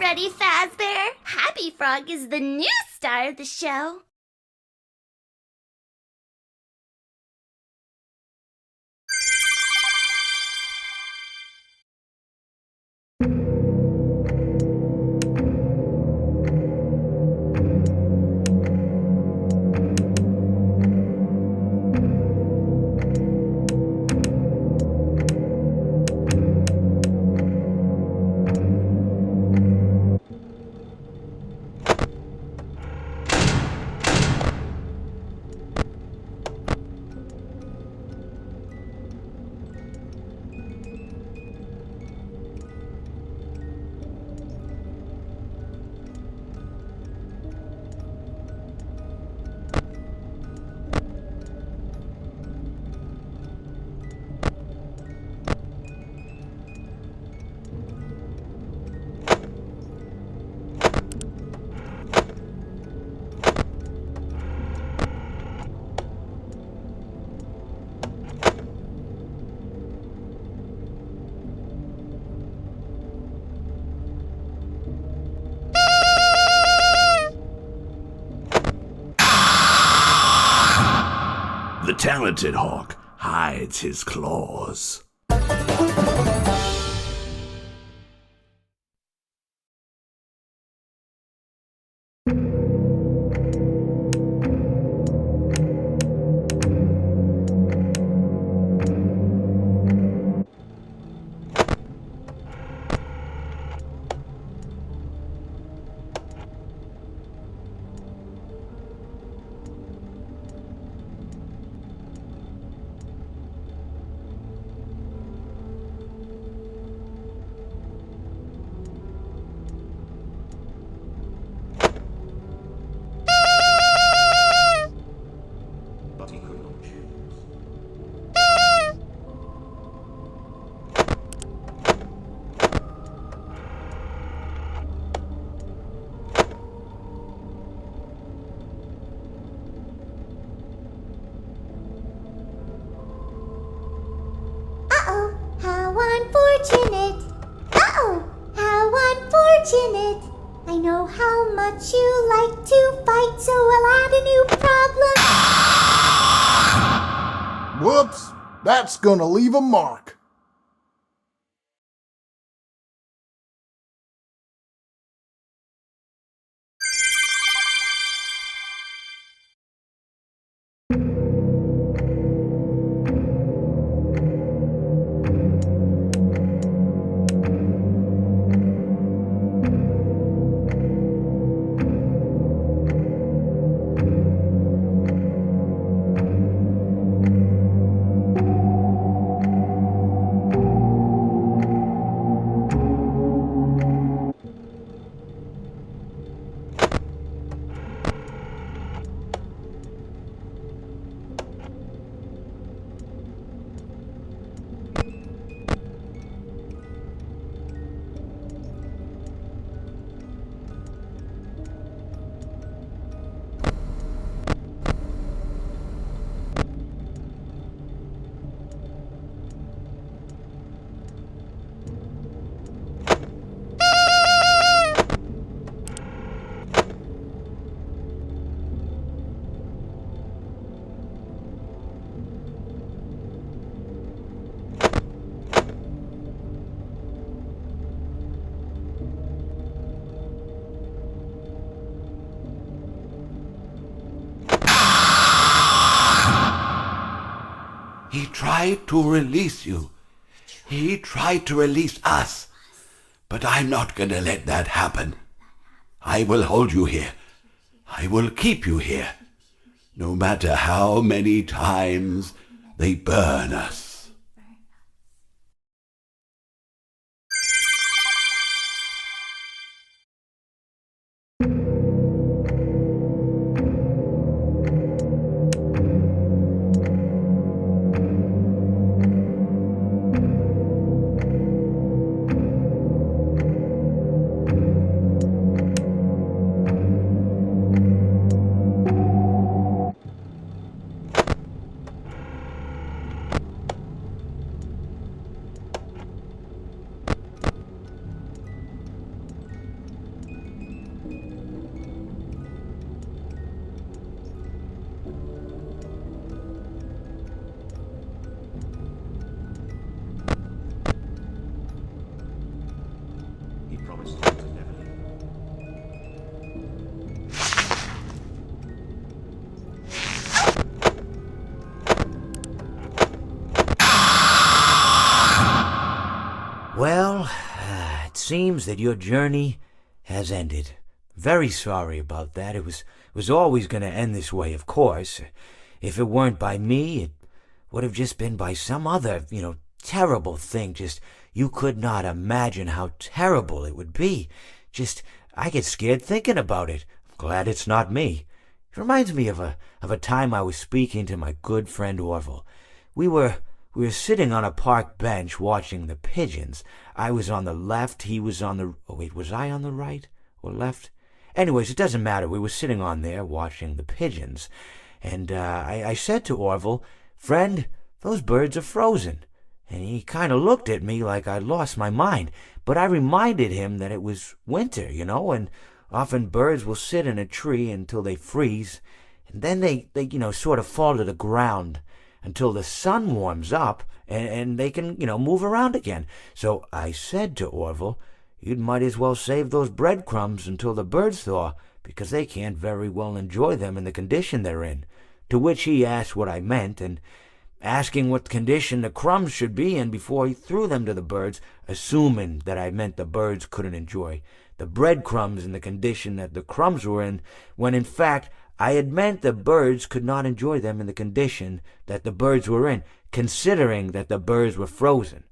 ready, Fazbear? Happy Frog is the new star of the show. The talented hawk hides his claws. Unfortunate. How unfortunate. I know how much you like to fight, so I'll add a new problem. Whoops, that's gonna leave a mark. He tried to release you. He tried to release us. But I'm not going to let that happen. I will hold you here. I will keep you here. No matter how many times they burn us. Well, it seems that your journey has ended. Very sorry about that. It was always going to end this way, of course. If it weren't by me, it would have just been by some other, terrible thing. Just, you could not imagine how terrible it would be. Just, I get scared thinking about it. I'm glad it's not me. It reminds me of a time I was speaking to my good friend Orville. We were sitting on a park bench watching the pigeons. I was on the left, he was on the... Oh, wait, was I on the right or left? Anyways, it doesn't matter. We were sitting on there watching the pigeons. And I said to Orville, "Friend, those birds are frozen." And he kind of looked at me like I'd lost my mind. But I reminded him that it was winter, and often birds will sit in a tree until they freeze. And then they sort of fall to the ground until the sun warms up and they can, move around again. So I said to Orville, "You might as well save those breadcrumbs until the birds thaw, because they can't very well enjoy them in the condition they're in." To which he asked what I meant, and asking what condition the crumbs should be in before he threw them to the birds, assuming that I meant the birds couldn't enjoy the breadcrumbs in the condition that the crumbs were in, when in fact I had meant the birds could not enjoy them in the condition that the birds were in, considering that the birds were frozen.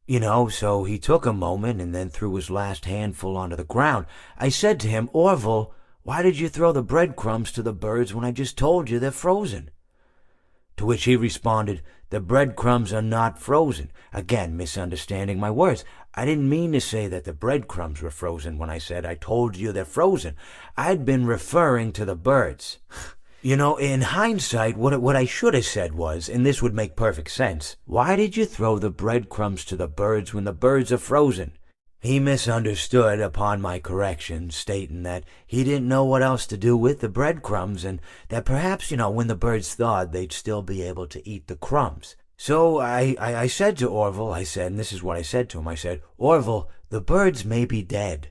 So he took a moment and then threw his last handful onto the ground. I said to him, "Orville, why did you throw the breadcrumbs to the birds when I just told you they're frozen?" To which he responded, "The breadcrumbs are not frozen." Again, misunderstanding my words. I didn't mean to say that the breadcrumbs were frozen when I said I told you they're frozen. I'd been referring to the birds. In hindsight, what I should have said was, and this would make perfect sense, "Why did you throw the breadcrumbs to the birds when the birds are frozen?" He misunderstood upon my correction, stating that he didn't know what else to do with the breadcrumbs, and that perhaps, when the birds thawed, they'd still be able to eat the crumbs. So I said to Orville, and this is what I said to him, I said, "Orville, the birds may be dead,